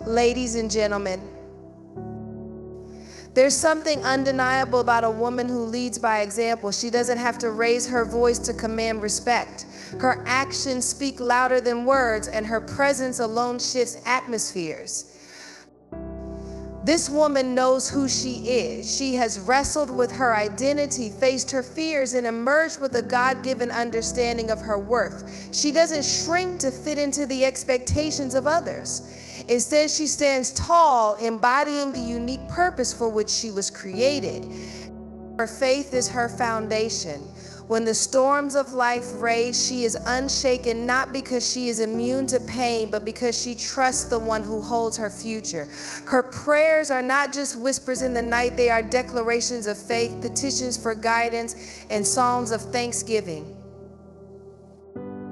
Ladies and gentlemen, there's something undeniable about a woman who leads by example. She doesn't have to raise her voice to command respect. Her actions speak louder than words, and her presence alone shifts atmospheres. This woman knows who she is. She has wrestled with her identity, faced her fears, and emerged with a God-given understanding of her worth. She doesn't shrink to fit into the expectations of others. Instead, she stands tall, embodying the unique purpose for which she was created. Her faith is her foundation. When the storms of life rage, she is unshaken, not because she is immune to pain, but because she trusts the one who holds her future. Her prayers are not just whispers in the night, they are declarations of faith, petitions for guidance, and psalms of thanksgiving.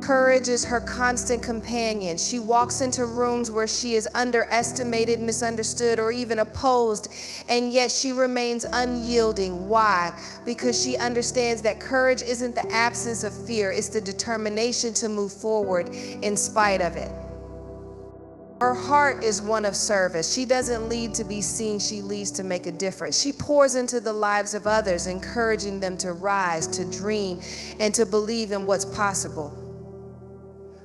Courage is her constant companion. She walks into rooms where she is underestimated, misunderstood, or even opposed, and yet she remains unyielding. Why? Because she understands that courage isn't the absence of fear, it's the determination to move forward in spite of it. Her heart is one of service. She doesn't lead to be seen, she leads to make a difference. She pours into the lives of others, encouraging them to rise, to dream, and to believe in what's possible.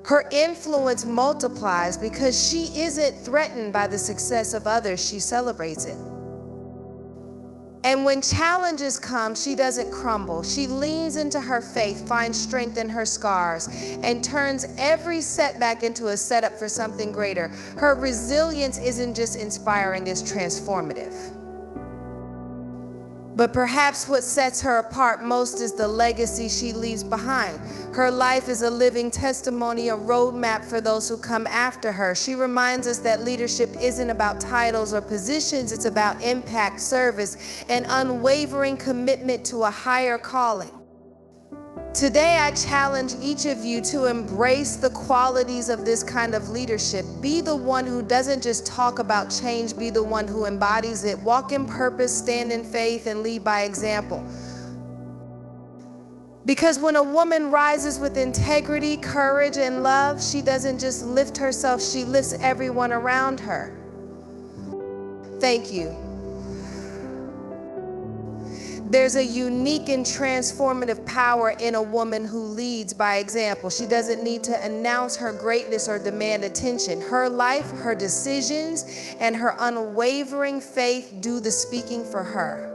Her influence multiplies because she isn't threatened by the success of others, she celebrates it. And when challenges come, she doesn't crumble. She leans into her faith, finds strength in her scars, and turns every setback into a setup for something greater. Her resilience isn't just inspiring, it's transformative. But perhaps what sets her apart most is the legacy she leaves behind. Her life is a living testimony, a roadmap for those who come after her. She reminds us that leadership isn't about titles or positions, it's about impact, service, and unwavering commitment to a higher calling. Today, I challenge each of you to embrace the qualities of this kind of leadership. Be the one who doesn't just talk about change, be the one who embodies it. Walk in purpose, stand in faith, and lead by example. Because when a woman rises with integrity, courage, and love, she doesn't just lift herself, she lifts everyone around her. Thank you. There's a unique and transformative power in a woman who leads by example. She doesn't need to announce her greatness or demand attention. Her life, her decisions, and her unwavering faith do the speaking for her.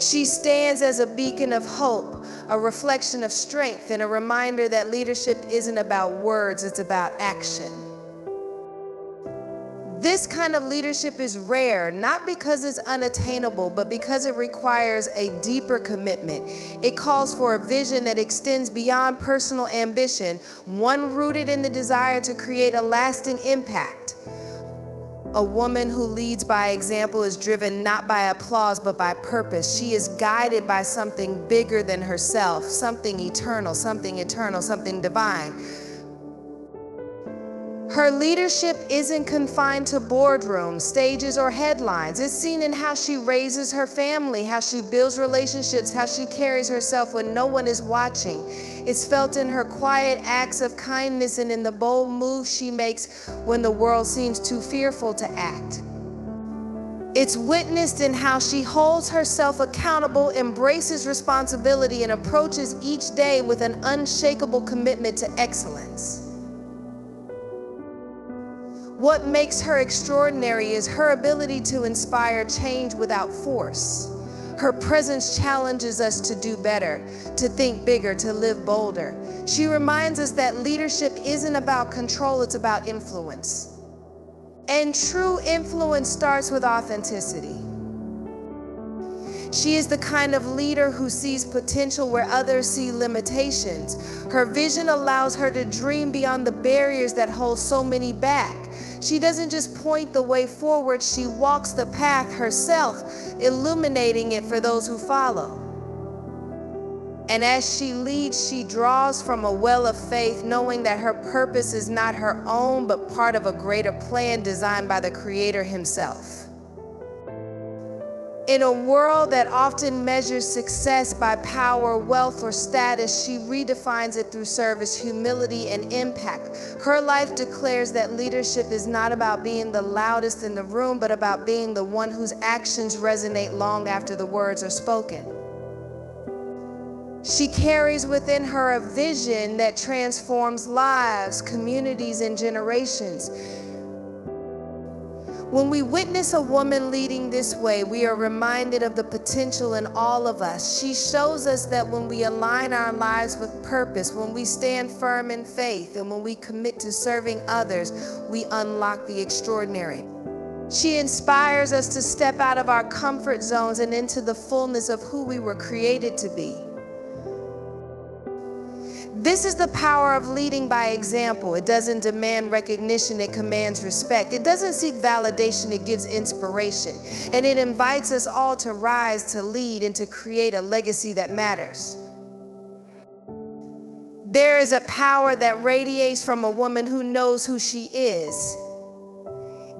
She stands as a beacon of hope, a reflection of strength, and a reminder that leadership isn't about words, it's about action. This kind of leadership is rare, not because it's unattainable, but because it requires a deeper commitment. It calls for a vision that extends beyond personal ambition, one rooted in the desire to create a lasting impact. A woman who leads by example is driven not by applause, but by purpose. She is guided by something bigger than herself, something eternal, something divine. Her leadership isn't confined to boardrooms, stages, or headlines. It's seen in how she raises her family, how she builds relationships, how she carries herself when no one is watching. It's felt in her quiet acts of kindness and in the bold moves she makes when the world seems too fearful to act. It's witnessed in how she holds herself accountable, embraces responsibility, and approaches each day with an unshakable commitment to excellence. What makes her extraordinary is her ability to inspire change without force. Her presence challenges us to do better, to think bigger, to live bolder. She reminds us that leadership isn't about control, it's about influence. And true influence starts with authenticity. She is the kind of leader who sees potential where others see limitations. Her vision allows her to dream beyond the barriers that hold so many back. She doesn't just point the way forward, she walks the path herself, illuminating it for those who follow. And as she leads, she draws from a well of faith, knowing that her purpose is not her own, but part of a greater plan designed by the Creator himself. In a world that often measures success by power, wealth, or status, she redefines it through service, humility, and impact. Her life declares that leadership is not about being the loudest in the room, but about being the one whose actions resonate long after the words are spoken. She carries within her a vision that transforms lives, communities, and generations. When we witness a woman leading this way, we are reminded of the potential in all of us. She shows us that when we align our lives with purpose, when we stand firm in faith, and when we commit to serving others, we unlock the extraordinary. She inspires us to step out of our comfort zones and into the fullness of who we were created to be. This is the power of leading by example. It doesn't demand recognition, it commands respect. It doesn't seek validation, it gives inspiration. And it invites us all to rise, to lead, and to create a legacy that matters. There is a power that radiates from a woman who knows who she is.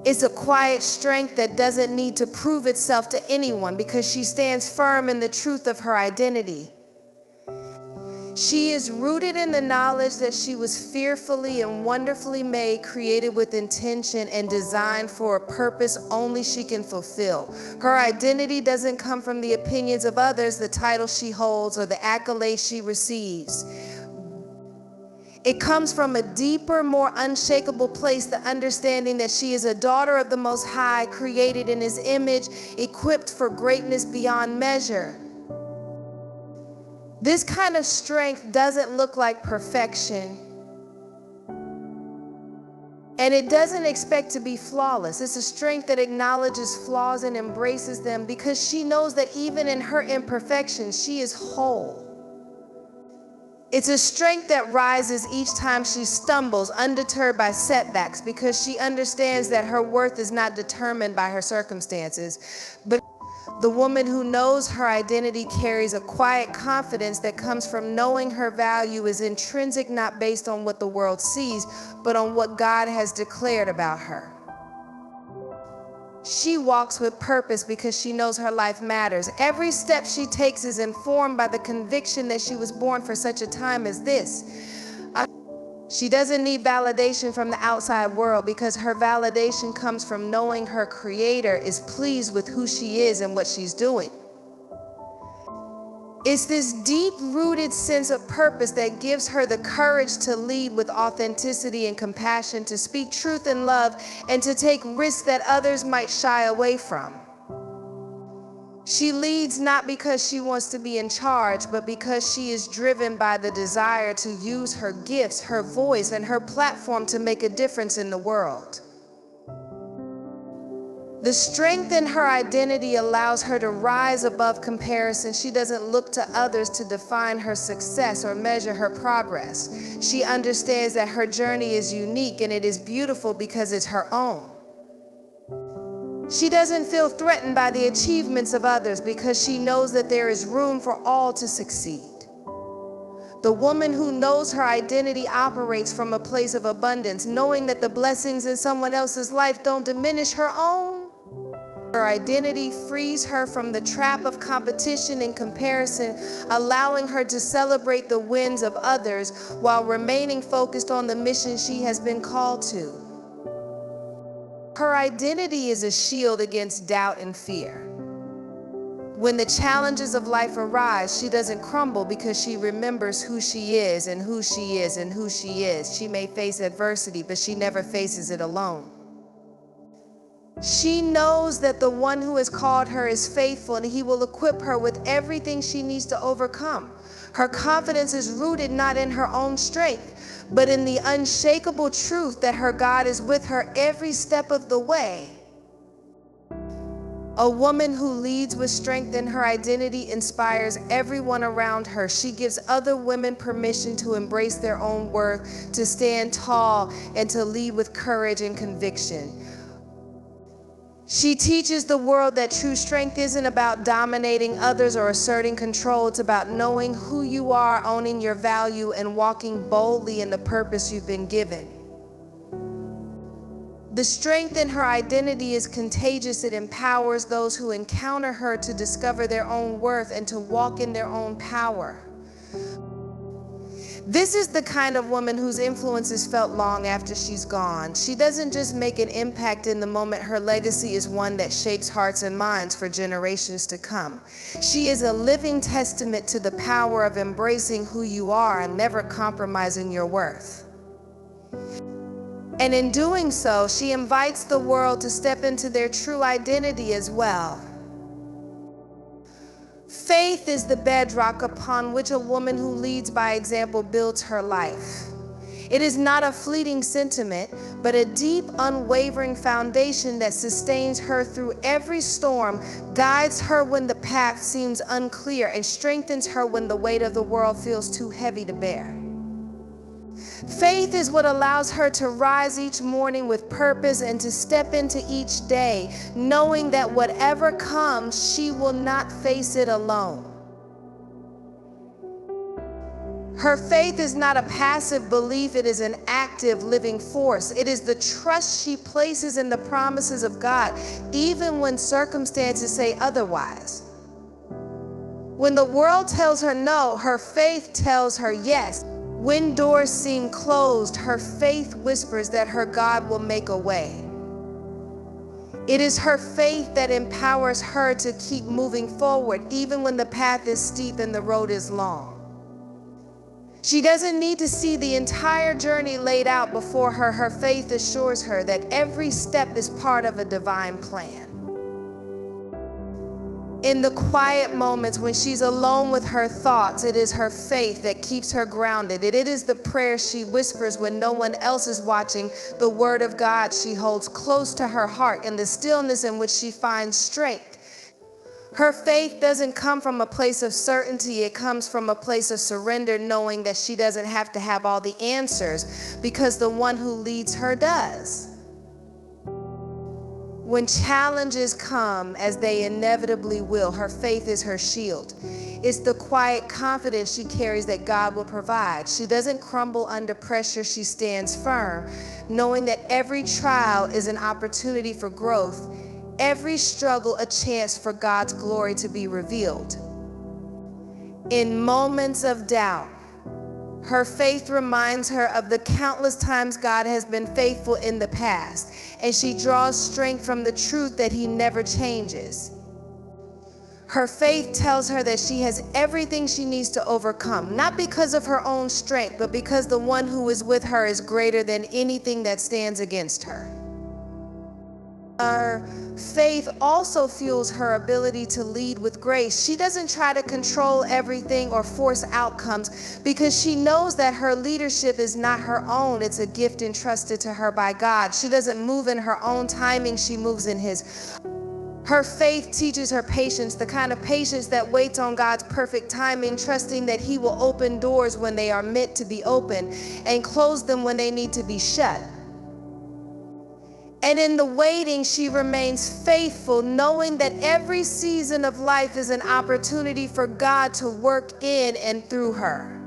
It's a quiet strength that doesn't need to prove itself to anyone because she stands firm in the truth of her identity. She is rooted in the knowledge that she was fearfully and wonderfully made, created with intention, and designed for a purpose only she can fulfill. Her identity doesn't come from the opinions of others, the title she holds, or the accolades she receives. It comes from a deeper, more unshakable place, the understanding that she is a daughter of the Most High, created in His image, equipped for greatness beyond measure. This kind of strength doesn't look like perfection, and it doesn't expect to be flawless. It's a strength that acknowledges flaws and embraces them because she knows that even in her imperfections, she is whole. It's a strength that rises each time she stumbles, undeterred by setbacks, because she understands that her worth is not determined by her circumstances, but the woman who knows her identity carries a quiet confidence that comes from knowing her value is intrinsic, not based on what the world sees, but on what God has declared about her. She walks with purpose because she knows her life matters. Every step she takes is informed by the conviction that she was born for such a time as this. She doesn't need validation from the outside world because her validation comes from knowing her Creator is pleased with who she is and what she's doing. It's this deep-rooted sense of purpose that gives her the courage to lead with authenticity and compassion, to speak truth and love, and to take risks that others might shy away from. She leads not because she wants to be in charge, but because she is driven by the desire to use her gifts, her voice, and her platform to make a difference in the world. The strength in her identity allows her to rise above comparison. She doesn't look to others to define her success or measure her progress. She understands that her journey is unique and it is beautiful because it's her own. She doesn't feel threatened by the achievements of others because she knows that there is room for all to succeed. The woman who knows her identity operates from a place of abundance, knowing that the blessings in someone else's life don't diminish her own. Her identity frees her from the trap of competition and comparison, allowing her to celebrate the wins of others while remaining focused on the mission she has been called to. Her identity is a shield against doubt and fear. When the challenges of life arise, she doesn't crumble because she remembers who she is and who she is and who she is. She may face adversity, but she never faces it alone. She knows that the one who has called her is faithful and He will equip her with everything she needs to overcome. Her confidence is rooted not in her own strength, but in the unshakable truth that her God is with her every step of the way. A woman who leads with strength in her identity inspires everyone around her. She gives other women permission to embrace their own worth, to stand tall, and to lead with courage and conviction. She teaches the world that true strength isn't about dominating others or asserting control. It's about knowing who you are, owning your value, and walking boldly in the purpose you've been given. The strength in her identity is contagious. It empowers those who encounter her to discover their own worth and to walk in their own power. This is the kind of woman whose influence is felt long after she's gone. She doesn't just make an impact in the moment. Her legacy is one that shapes hearts and minds for generations to come. She is a living testament to the power of embracing who you are and never compromising your worth. And in doing so, she invites the world to step into their true identity as well. Faith is the bedrock upon which a woman who leads by example builds her life. It is not a fleeting sentiment, but a deep, unwavering foundation that sustains her through every storm, guides her when the path seems unclear, and strengthens her when the weight of the world feels too heavy to bear. Faith is what allows her to rise each morning with purpose and to step into each day, knowing that whatever comes, she will not face it alone. Her faith is not a passive belief, it is an active, living force. It is the trust she places in the promises of God, even when circumstances say otherwise. When the world tells her no, her faith tells her yes. When doors seem closed, her faith whispers that her God will make a way. It is her faith that empowers her to keep moving forward, even when the path is steep and the road is long. She doesn't need to see the entire journey laid out before her. Her faith assures her that every step is part of a divine plan. In the quiet moments when she's alone with her thoughts, it is her faith that keeps her grounded. It is the prayer she whispers when no one else is watching, the word of God she holds close to her heart, and the stillness in which she finds strength. Her faith doesn't come from a place of certainty. It comes from a place of surrender, knowing that she doesn't have to have all the answers because the one who leads her does. When challenges come, as they inevitably will, her faith is her shield. It's the quiet confidence she carries that God will provide. She doesn't crumble under pressure. She stands firm, knowing that every trial is an opportunity for growth, every struggle a chance for God's glory to be revealed. In moments of doubt, her faith reminds her of the countless times God has been faithful in the past, and she draws strength from the truth that He never changes. Her faith tells her that she has everything she needs to overcome, not because of her own strength, but because the one who is with her is greater than anything that stands against her. Her faith also fuels her ability to lead with grace. She doesn't try to control everything or force outcomes because she knows that her leadership is not her own. It's a gift entrusted to her by God. She doesn't move in her own timing. She moves in His. Her faith teaches her patience, the kind of patience that waits on God's perfect timing, trusting that He will open doors when they are meant to be open and close them when they need to be shut. And in the waiting, she remains faithful, knowing that every season of life is an opportunity for God to work in and through her.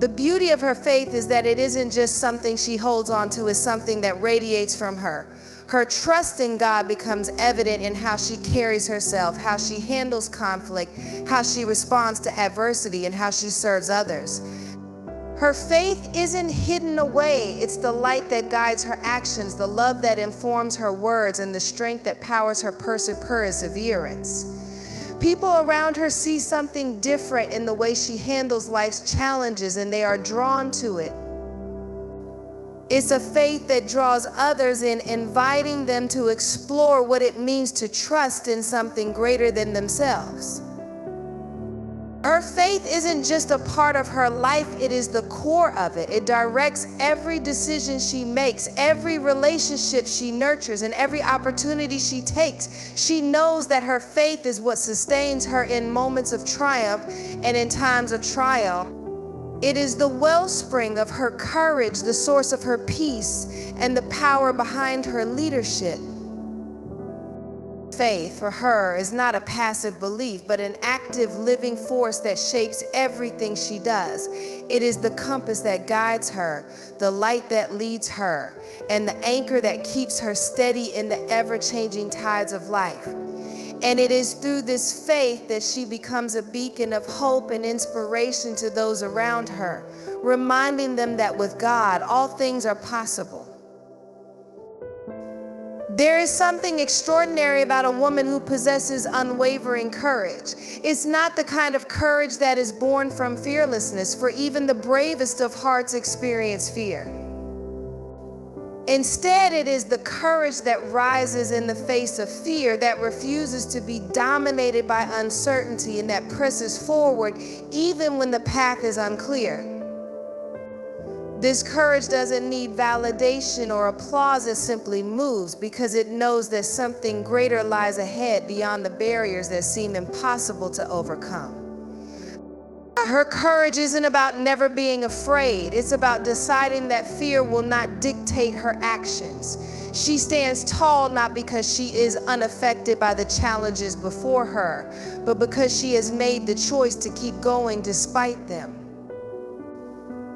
The beauty of her faith is that it isn't just something she holds on to, it's something that radiates from her. Her trust in God becomes evident in how she carries herself, how she handles conflict, how she responds to adversity, and how she serves others. Her faith isn't hidden away. It's the light that guides her actions, the love that informs her words, and the strength that powers her perseverance. People around her see something different in the way she handles life's challenges, and they are drawn to it. It's a faith that draws others in, inviting them to explore what it means to trust in something greater than themselves. Her faith isn't just a part of her life, it is the core of it. It directs every decision she makes, every relationship she nurtures, and every opportunity she takes. She knows that her faith is what sustains her in moments of triumph and in times of trial. It is the wellspring of her courage, the source of her peace, and the power behind her leadership. Faith for her is not a passive belief, but an active living force that shapes everything she does. It is the compass that guides her, the light that leads her, and the anchor that keeps her steady in the ever-changing tides of life. And it is through this faith that she becomes a beacon of hope and inspiration to those around her, reminding them that with God, all things are possible. There is something extraordinary about a woman who possesses unwavering courage. It's not the kind of courage that is born from fearlessness, for even the bravest of hearts experience fear. Instead, it is the courage that rises in the face of fear, that refuses to be dominated by uncertainty, and that presses forward even when the path is unclear. This courage doesn't need validation or applause. It simply moves because it knows that something greater lies ahead beyond the barriers that seem impossible to overcome. Her courage isn't about never being afraid. It's about deciding that fear will not dictate her actions. She stands tall not because she is unaffected by the challenges before her, but because she has made the choice to keep going despite them.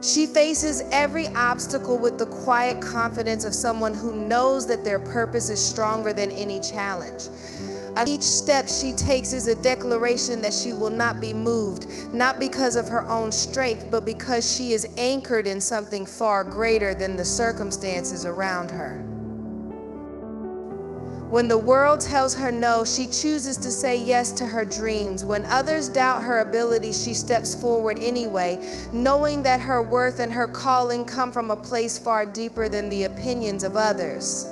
She faces every obstacle with the quiet confidence of someone who knows that their purpose is stronger than any challenge. Each step she takes is a declaration that she will not be moved, not because of her own strength, but because she is anchored in something far greater than the circumstances around her. When the world tells her no, she chooses to say yes to her dreams. When others doubt her ability, she steps forward anyway, knowing that her worth and her calling come from a place far deeper than the opinions of others.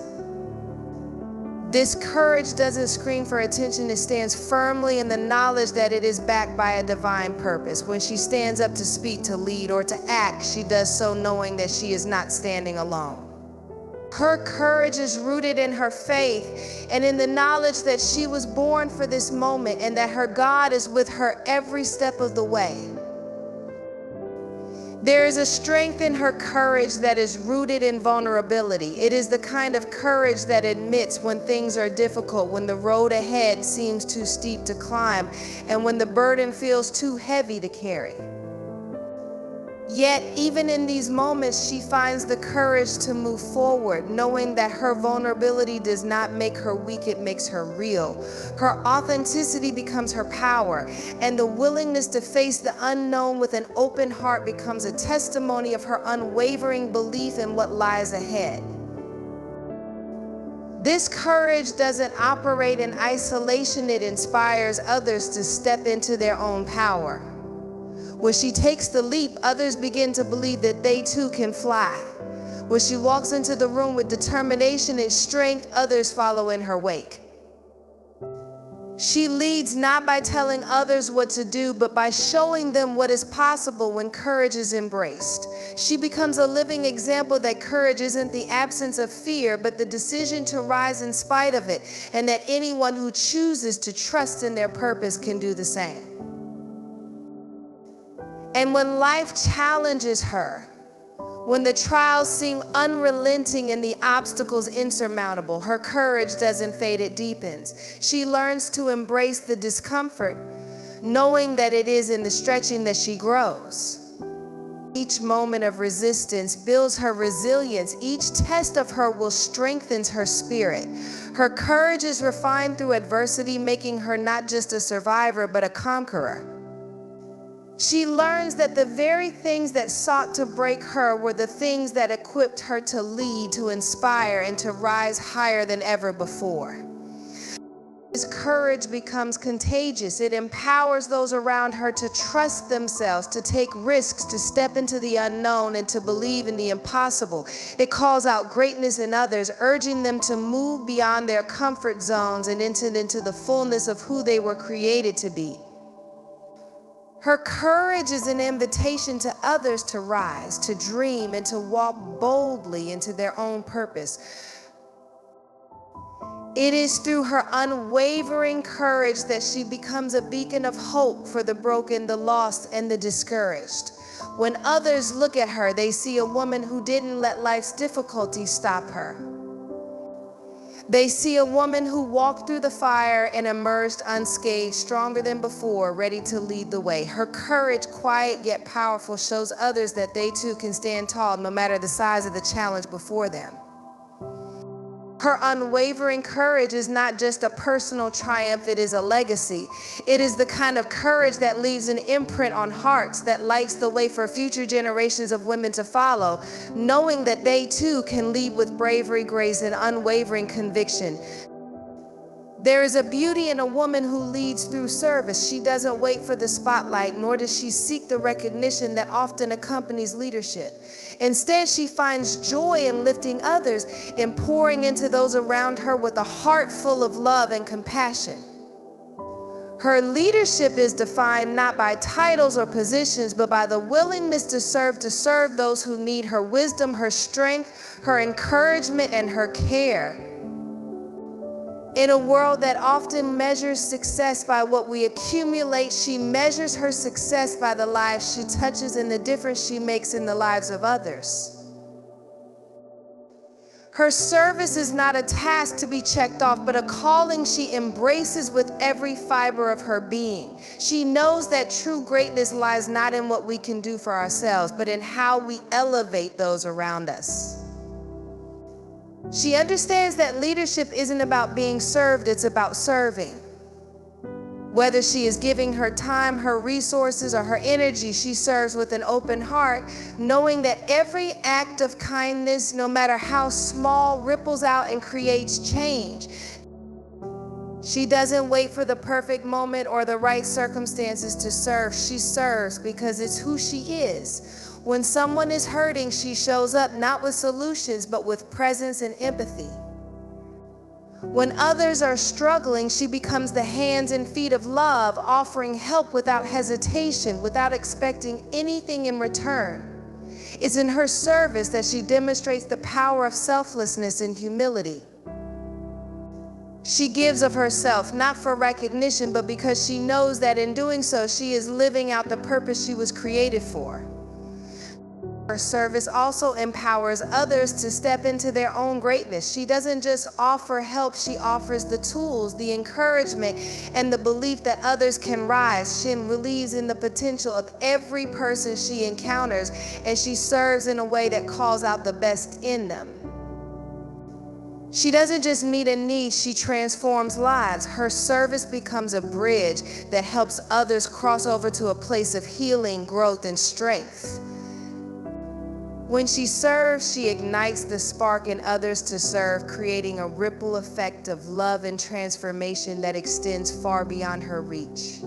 This courage doesn't scream for attention. It stands firmly in the knowledge that it is backed by a divine purpose. When she stands up to speak, to lead, or to act, she does so knowing that she is not standing alone. Her courage is rooted in her faith and in the knowledge that she was born for this moment and that her God is with her every step of the way. There is a strength in her courage that is rooted in vulnerability. It is the kind of courage that admits when things are difficult, when the road ahead seems too steep to climb, and when the burden feels too heavy to carry. Yet, even in these moments, she finds the courage to move forward, knowing that her vulnerability does not make her weak, it makes her real. Her authenticity becomes her power, and the willingness to face the unknown with an open heart becomes a testimony of her unwavering belief in what lies ahead. This courage doesn't operate in isolation, it inspires others to step into their own power. When she takes the leap, others begin to believe that they too can fly. When she walks into the room with determination and strength, others follow in her wake. She leads not by telling others what to do, but by showing them what is possible when courage is embraced. She becomes a living example that courage isn't the absence of fear, but the decision to rise in spite of it, and that anyone who chooses to trust in their purpose can do the same. And when life challenges her, when the trials seem unrelenting and the obstacles insurmountable, her courage doesn't fade, it deepens. She learns to embrace the discomfort, knowing that it is in the stretching that she grows. Each moment of resistance builds her resilience. Each test of her will strengthen her spirit. Her courage is refined through adversity, making her not just a survivor, but a conqueror. She learns that the very things that sought to break her were the things that equipped her to lead, to inspire, and to rise higher than ever before. This courage becomes contagious. It empowers those around her to trust themselves, to take risks, to step into the unknown, and to believe in the impossible. It calls out greatness in others, urging them to move beyond their comfort zones and into the fullness of who they were created to be. Her courage is an invitation to others to rise, to dream, and to walk boldly into their own purpose. It is through her unwavering courage that she becomes a beacon of hope for the broken, the lost, and the discouraged. When others look at her, they see a woman who didn't let life's difficulties stop her. They see a woman who walked through the fire and emerged unscathed, stronger than before, ready to lead the way. Her courage, quiet yet powerful, shows others that they too can stand tall no matter the size of the challenge before them. Her unwavering courage is not just a personal triumph, it is a legacy. It is the kind of courage that leaves an imprint on hearts, that lights the way for future generations of women to follow, knowing that they too can lead with bravery, grace, and unwavering conviction. There is a beauty in a woman who leads through service. She doesn't wait for the spotlight, nor does she seek the recognition that often accompanies leadership. Instead, she finds joy in lifting others and pouring into those around her with a heart full of love and compassion. Her leadership is defined not by titles or positions, but by the willingness to serve those who need her wisdom, her strength, her encouragement, and her care. In a world that often measures success by what we accumulate, she measures her success by the lives she touches and the difference she makes in the lives of others. Her service is not a task to be checked off, but a calling she embraces with every fiber of her being. She knows that true greatness lies not in what we can do for ourselves, but in how we elevate those around us. She understands that leadership isn't about being served, it's about serving. Whether she is giving her time, her resources, or her energy, she serves with an open heart, knowing that every act of kindness, no matter how small, ripples out and creates change. She doesn't wait for the perfect moment or the right circumstances to serve. She serves because it's who she is. When someone is hurting, she shows up not with solutions, but with presence and empathy. When others are struggling, she becomes the hands and feet of love, offering help without hesitation, without expecting anything in return. It's in her service that she demonstrates the power of selflessness and humility. She gives of herself, not for recognition, but because she knows that in doing so, she is living out the purpose she was created for. Her service also empowers others to step into their own greatness. She doesn't just offer help, she offers the tools, the encouragement, and the belief that others can rise. She believes in the potential of every person she encounters, and she serves in a way that calls out the best in them. She doesn't just meet a need, she transforms lives. Her service becomes a bridge that helps others cross over to a place of healing, growth, and strength. When she serves, she ignites the spark in others to serve, creating a ripple effect of love and transformation that extends far beyond her reach.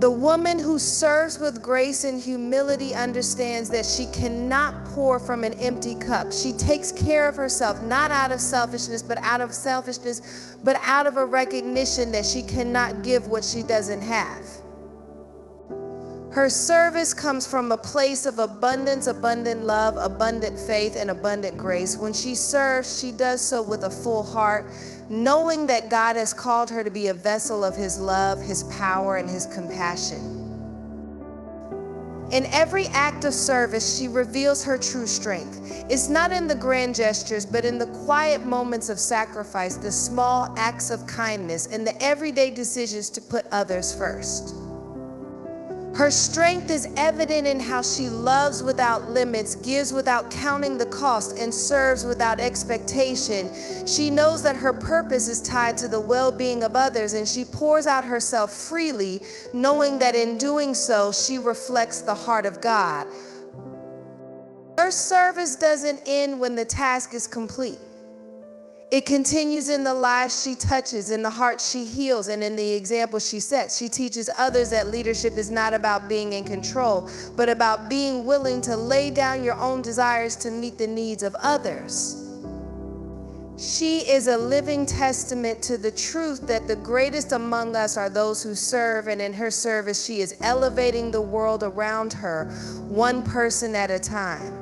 The woman who serves with grace and humility understands that she cannot pour from an empty cup. She takes care of herself, not out of selfishness, but out of a recognition that she cannot give what she doesn't have. Her service comes from a place of abundance, abundant love, abundant faith, and abundant grace. When she serves, she does so with a full heart, knowing that God has called her to be a vessel of His love, His power, and His compassion. In every act of service, she reveals her true strength. It's not in the grand gestures, but in the quiet moments of sacrifice, the small acts of kindness, and the everyday decisions to put others first. Her strength is evident in how she loves without limits, gives without counting the cost, and serves without expectation. She knows that her purpose is tied to the well-being of others, and she pours out herself freely, knowing that in doing so, she reflects the heart of God. Her service doesn't end when the task is complete. It continues in the lives she touches, in the heart she heals, and in the example she sets. She teaches others that leadership is not about being in control, but about being willing to lay down your own desires to meet the needs of others. She is a living testament to the truth that the greatest among us are those who serve, and in her service, she is elevating the world around her, one person at a time.